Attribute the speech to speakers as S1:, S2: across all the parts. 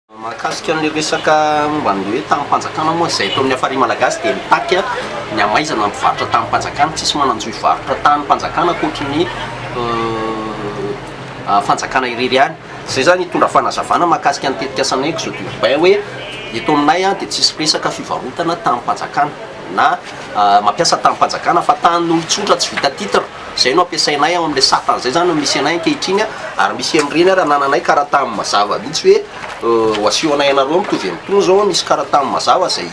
S1: Mahakasika ny resaka momba ny hoe tamin'nim-panjakana moa zay eto amin'ny afary malagasy dia mitaky ny amaizana mivarotra tamin'nim-panjakana, tsisy mananjo hivarotra tamin'nim-panjakana ankoatra ny fanjakana irery ihany. Zay zany hitondra fanazavana mahakasika ny tetik'asanay Exode urbain hoe eto aminay dia tsisy resaka fivarotana tamin'nim-panjakana na mampiasa tamin'nim-panjakana fa tanin'olo tsotra tsy vita titre. Zay no ampiasainay amin'ilay satana zay zany no misy anay ankehitriny ary misy amin'ireny ary anananay karaha tamin'ny mazava mihitsy hoe hoasehoanay anareo mitovy amin'itony zao misy karaha tamin'ny mazava zay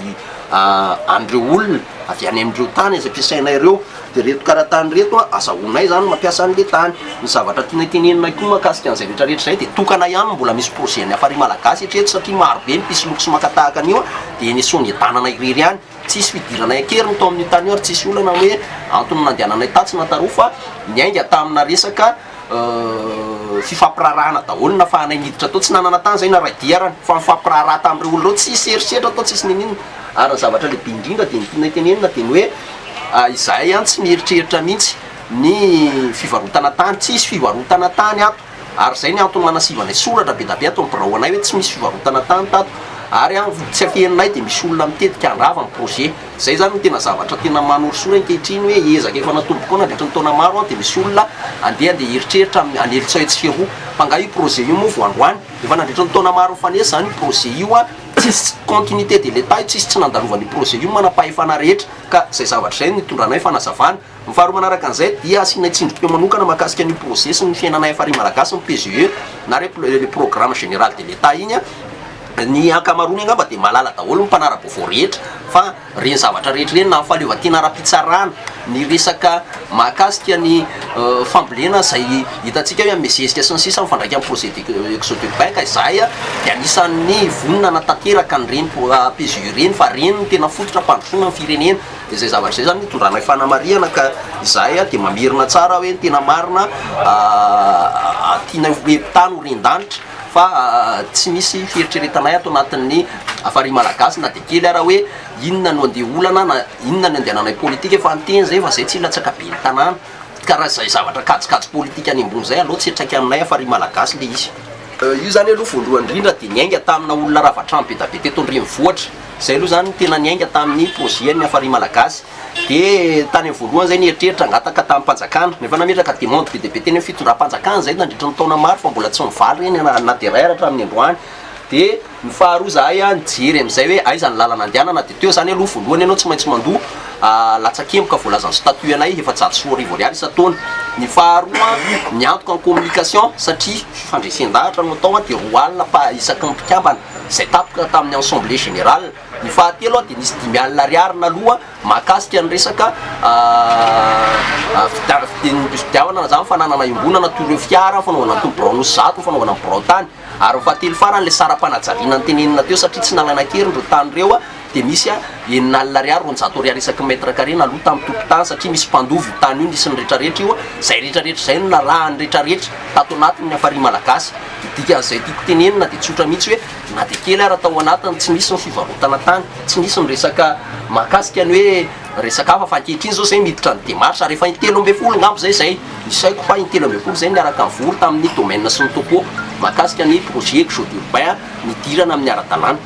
S1: andreo olona avy any amin'ireo tany izay ampiasainay ireo dia reto karaha tany reto azahoanay zany mampiasa an'ilay tany. Ny zavatra tiana tenenina koa mahakasika an'izay rehetrarehetra zay dia tokana ihany mbola misy projet ny afary malagasy etreto satria marobe ny mpisy loko sy makatahaka an'io dia niasoany tanana irery ihany. Tsisy fidiranay akeriny tao amin'ny tany io ary tsisy olana hoe antony nandehananay tatsy na taro fa niainga tamina resaka fifampirarahana daholo na fahanay niditra atao tsy nanana tany zay na raidiarany fa mifampiraraha tamin'ireo olona reo tsisy eritreritra atao tsisy ninina ary ny zavatra lehibe indrindra dia ny tenenina dia ny hoe izahay ihany tsy mieritreritra mihitsy ny fivarotana tany, tsisy fivarotana tany ato ary zay ny antony manasivanay soratra be da be ato amin'ny biraonay hoe tsy misy fivarotana tany tato ary tsy afehinay dia misy olona mitetika andrava amin'ny projet. Zay zany tena zavatra tena manorosoa ankehitriny hoe ezaka efa natomboka nandritra ny taona maro dia misy olona andeha eritreritra anelitsaitsy fiaroa fa io projet io moa vao androany efa nandritra ny taona maro fanesy zany projet io tsisy continuité de l'état tsisy tsy nandalovany projet io manam-pahefana rehetra ka zay zavatra zay nitondranay fanazavana. Ny faharoa manaraka an'izay dia asianay tsindrim-peo manokana mahakasika ny projet sy ny fiainanay afary malagasy ny PGE na le programme général de l'état iny ny ankamarony angamba dia malala daholo ny mpanara-baovao rehetra fa reny zavatra rehetra reny na ny fahaleovantena ara-pitsarana ny resaka mahakasika ny fambolena zay hitantsika hoe mezesika sy ny sisa mifandraika amin'ny projet Exode urbain ka izahay dia anisan'ny vonona natateraka ny reny PGE reny fa reny no tena fototra mpandrosoana ny firenena. Dia zay zavatra zay zany nitondranay fanamariana ka izahay dia mamerina tsara hoe tena marina tiana hoe tany ho ren-danitra fa tsy misy fieritreretanay ato anatin'ny afary malagasy na dia kely ara hoe inona no andeha olana na inona no andehananay politika efa anteny zay fa zay tsy latsaka be ny tanàna karaha zay zavatra katsikatso politika any ambony zay aloha tsy etraiky aminay afary malagasy le izy. Io zany aloha voalohany indrindra dia niainga tamina olona ravatrano be da be teto andrenivohitra zay aloha zany tena niainga tamin'ny projet ny afary malagasy dia tany amin'ny voalohany zay nieritreritra angataka tamin'nim-panjakana nefa nametraka demande be dia be teny fitondram-panjakana zay nandritra ny taona maro fa mbola tsy mivaly reny na dia ray aratra amin'ny androany. Dia ny faharoa zahay nijery amin'izay hoe aiza ny lalana andehanana dia teo zany aloha voalohany ianao tsy maintsy mandoha latsakemboka voalazan'ny statut anay efa 100 isa-taona. Ny faharoa niantoka en communication satria fandresen-dahatra no atao dia roa alina isaky ny mpikambana zay tapoka tamin'ny assemblée générale. Ny fahatelo dia nisy 10,000 ariary naloha mahakasika ny resaka fidiavana zany fananana iombonana toureo fiara fanaovana ny branosy zato fanaovana ny brao-tany ary fahatelo farany le sara-panajariana ny tenenina teo satria tsy nalana kery ndreo tany reo dia misy 9,000 ariary 200 ariary isaky mètre carré naloha tamin'ny tokotany satria misy mpandovy io tany io nisy ny rehetrarehetra io zay rehetrarehetra zay no narahany rehetrarehetra tato anatin'ny afary malagasy. Dikan'izay tiako tenenina dia tsotra mihitsy hoe na dia kely ary atao anatiny tsy misy ny fivarotana tany tsy misy ny resaka mahakasika ny hoe resaka hafa fa ankehitriny zao zay miditra ny démarche ary efa in-telo amby folo ngambo zay isaiko fa in-telo amby folo zay niaraka mivory tamin'ny domaine sy ny topo mahakasika ny projet Exode urbain nidirana amin'ny ara-dalàna.